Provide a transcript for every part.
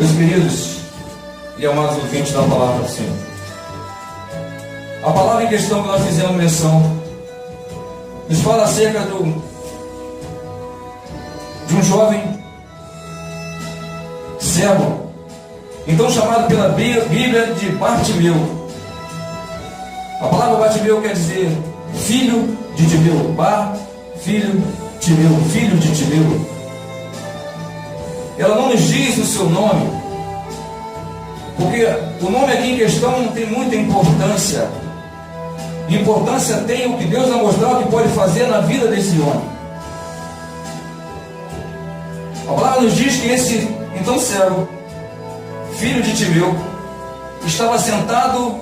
Meus queridos e amados ouvintes da palavra do Senhor, a palavra em questão que nós fizemos menção nos fala acerca de um jovem cego, então chamado pela Bíblia de Bartimeu. A palavra Bartimeu quer dizer filho de Timeu. Filho Timeu, filho de Timeu. Ela não nos diz o seu nome, porque o nome aqui em questão não tem muita importância. Importância tem o que Deus vai mostrar que pode fazer na vida desse homem. A palavra nos diz que esse então cego, filho de Timeu, estava sentado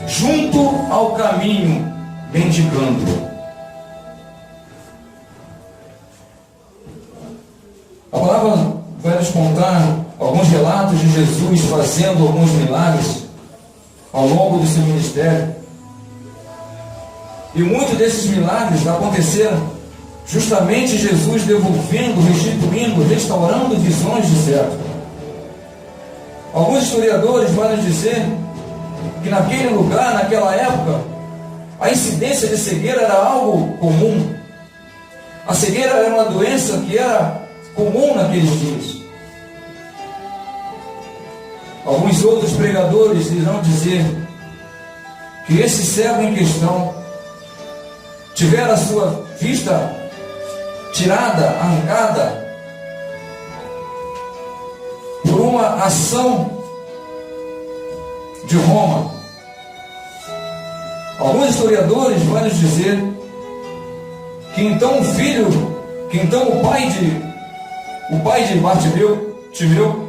junto ao caminho, mendigando. A palavra vai nos contar alguns relatos de Jesus fazendo alguns milagres ao longo do seu ministério. E muitos desses milagres aconteceram justamente Jesus devolvendo, restituindo, restaurando visões de cego. Alguns historiadores vão nos dizer que naquele lugar, naquela época, a incidência de cegueira era algo comum. A cegueira era uma doença que era comum naqueles dias. Alguns outros pregadores irão dizer que esse cego em questão tivera a sua vista tirada, arrancada, por uma ação de Roma. Alguns historiadores vão nos dizer que então o pai de Bartimeu, Timeu,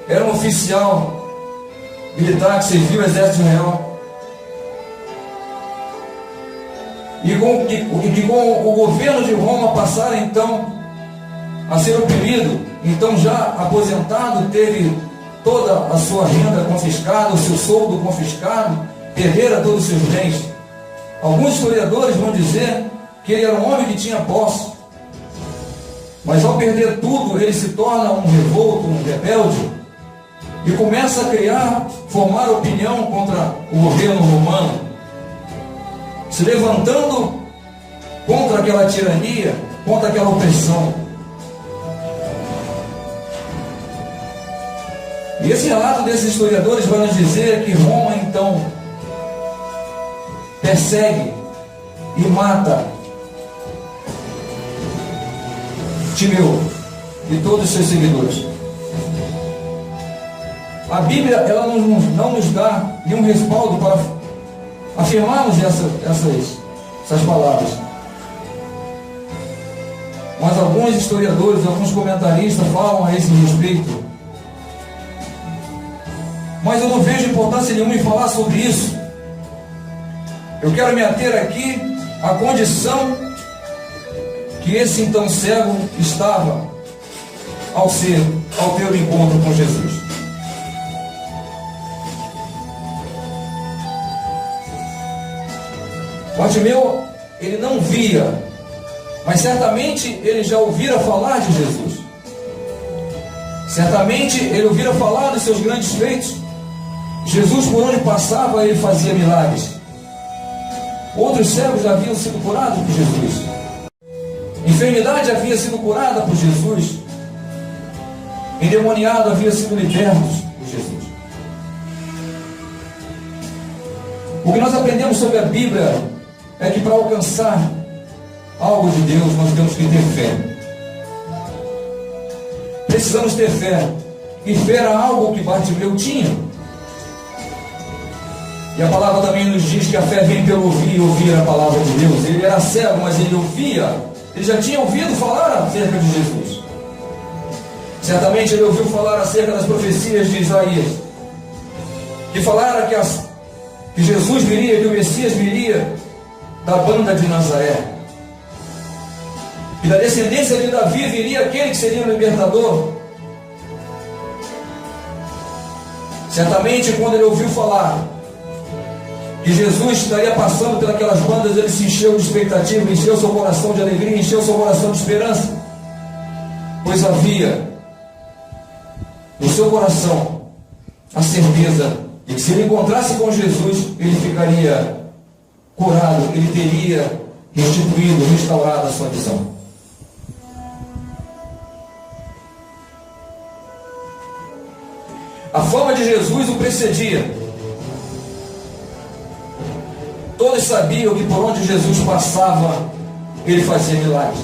era um oficial militar que serviu o exército real. E com o governo de Roma passaram então a ser oprimido. Então, já aposentado, teve toda a sua renda confiscada, o seu soldo confiscado, perdera todos os seus bens. Alguns historiadores vão dizer que ele era um homem que tinha posse, mas ao perder tudo, ele se torna um revolto, um rebelde, e começa a formar opinião contra o governo romano, se levantando contra aquela tirania, contra aquela opressão. E esse relato desses historiadores vai nos dizer que Roma então persegue e mata Timeu e todos os seus seguidores. A Bíblia ela não nos dá nenhum respaldo para afirmarmos essas palavras. Mas alguns historiadores, alguns comentaristas falam a esse respeito. Mas eu não vejo importância nenhuma em falar sobre isso. Eu quero me ater aqui à condição que esse então cego estava ao ter o encontro com Jesus. Bartimeu, ele não via, mas certamente ele já ouvira falar de Jesus. Certamente ele ouvira falar dos seus grandes feitos. Jesus, por onde passava, ele fazia milagres. Outros cegos já haviam sido curados por Jesus. Enfermidade havia sido curada por Jesus. Endemoniado havia sido liberto por Jesus. O que nós aprendemos sobre a Bíblia é que para alcançar algo de Deus, nós temos que ter fé. Precisamos ter fé. E fé era algo que Bartimeu tinha. E a palavra também nos diz que a fé vem pelo ouvir e ouvir a palavra de Deus. Ele era cego, mas ele ouvia. Ele já tinha ouvido falar acerca de Jesus. Certamente ele ouviu falar acerca das profecias de Isaías, que falaram que Jesus viria, que o Messias viria da banda de Nazaré, e da descendência de Davi viria aquele que seria o libertador. Certamente quando ele ouviu falar que Jesus estaria passando pelas bandas, ele se encheu de expectativa, encheu seu coração de alegria, encheu seu coração de esperança, pois havia no seu coração a certeza de que se ele encontrasse com Jesus, ele ficaria curado, ele teria restituído, restaurado a sua visão. A fama de Jesus o precedia. Todos sabiam que por onde Jesus passava, ele fazia milagres,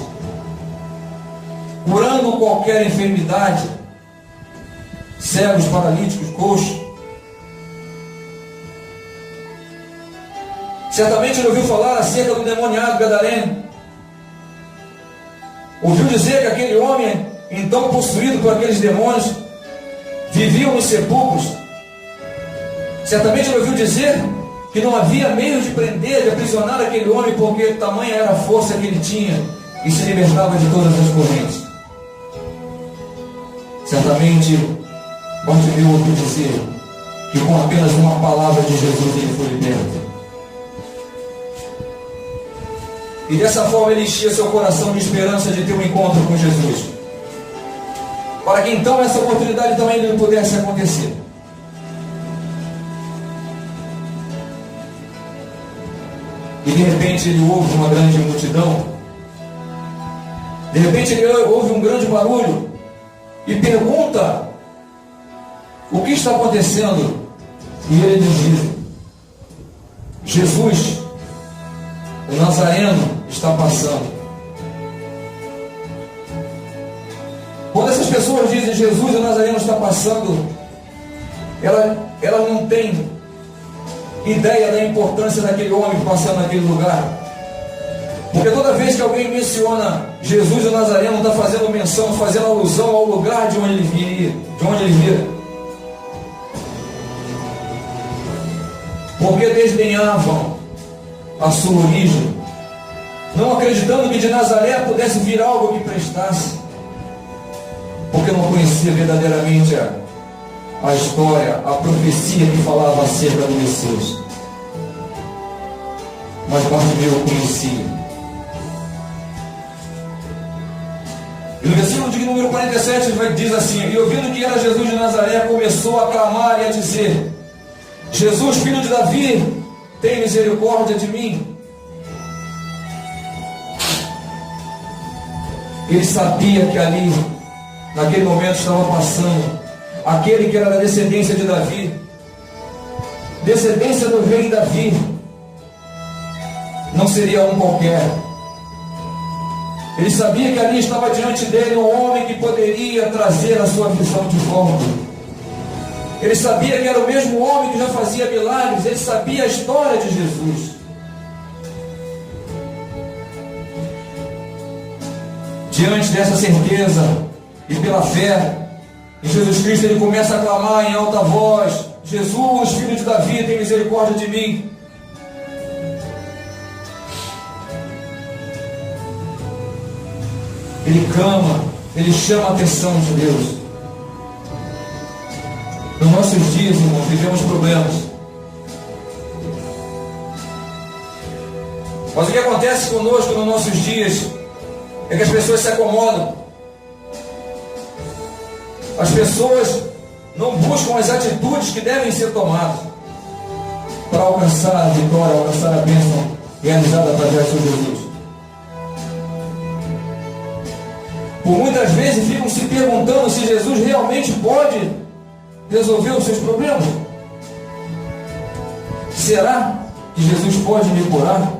curando qualquer enfermidade, cegos, paralíticos, coxos. Certamente ele ouviu falar acerca do demoniado gadareno. Ouviu dizer que aquele homem, então possuído por aqueles demônios, vivia nos sepulcros. Certamente ele ouviu dizer que não havia meio de prender, de aprisionar aquele homem, porque tamanha era a força que ele tinha e se libertava de todas as correntes. Certamente Bartimeu ouviu dizer que com apenas uma palavra de Jesus ele foi liberto. E dessa forma ele enchia seu coração de esperança de ter um encontro com Jesus, para que então essa oportunidade também lhe pudesse acontecer. E de repente ele ouve uma grande multidão, de repente ele ouve um grande barulho e pergunta o que está acontecendo. E ele diz: Jesus, o Nazareno, está passando. Quando essas pessoas dizem Jesus, o Nazareno está passando, ela não tem ideia da importância daquele homem passando naquele lugar. Porque toda vez que alguém menciona Jesus, o Nazareno, está fazendo menção, fazendo alusão ao lugar de onde ele viria, de onde ele vira. Porque desdenhavam a sua origem, não acreditando que de Nazaré pudesse vir algo que prestasse, porque não conhecia verdadeiramente a história, a profecia que falava acerca do Messias. Mas Bartimeu conhecia. E no versículo de número 47 diz assim: e ouvindo que era Jesus de Nazaré, começou a clamar e a dizer: Jesus, filho de Davi, tem misericórdia de mim. Ele sabia que ali, naquele momento, estava passando aquele que era da descendência de Davi, descendência do rei Davi. Não seria um qualquer. Ele sabia que ali estava diante dele um homem que poderia trazer a sua visão de volta. Ele sabia que era o mesmo homem que já fazia milagres. Ele sabia a história de Jesus. Diante dessa certeza e pela fé em Jesus Cristo, ele começa a clamar em alta voz: Jesus, filho de Davi, tem misericórdia de mim. Ele clama, ele chama a atenção de Deus. Nos nossos dias, irmãos, vivemos problemas. Mas o que acontece conosco nos nossos dias é que as pessoas se acomodam. As pessoas não buscam as atitudes que devem ser tomadas para alcançar a vitória, alcançar a bênção realizada através de Jesus. Por muitas vezes ficam se perguntando se Jesus realmente pode resolver os seus problemas. Será que Jesus pode me curar?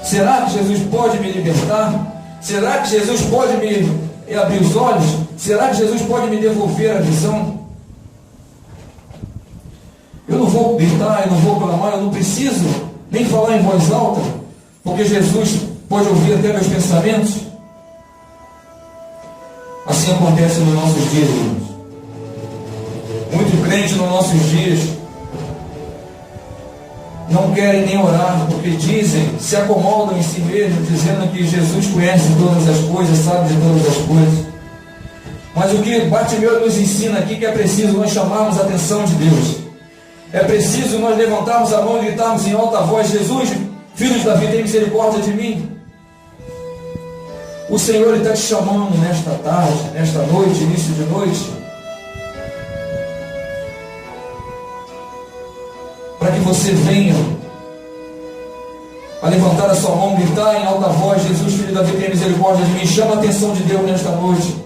Será que Jesus pode me libertar? Será que Jesus pode me abrir os olhos? Será que Jesus pode me devolver a visão? Eu não vou gritar, eu não vou clamar, eu não preciso nem falar em voz alta, porque Jesus pode ouvir até meus pensamentos. Assim acontece nos nossos dias, irmãos. Muito crente nos nossos dias não querem nem orar, porque dizem, se acomodam em si mesmos, dizendo que Jesus conhece todas as coisas, sabe de todas as coisas. Mas o que Bartimeu nos ensina aqui, que é preciso nós chamarmos a atenção de Deus. É preciso nós levantarmos a mão e gritarmos em alta voz: Jesus, filho de Davi, tem misericórdia de mim. O Senhor está te chamando nesta tarde, nesta noite, início de noite, para que você venha a levantar a sua mão, gritar em alta voz: Jesus, Filho de Davi, tem misericórdia de mim. Chama a atenção de Deus nesta noite.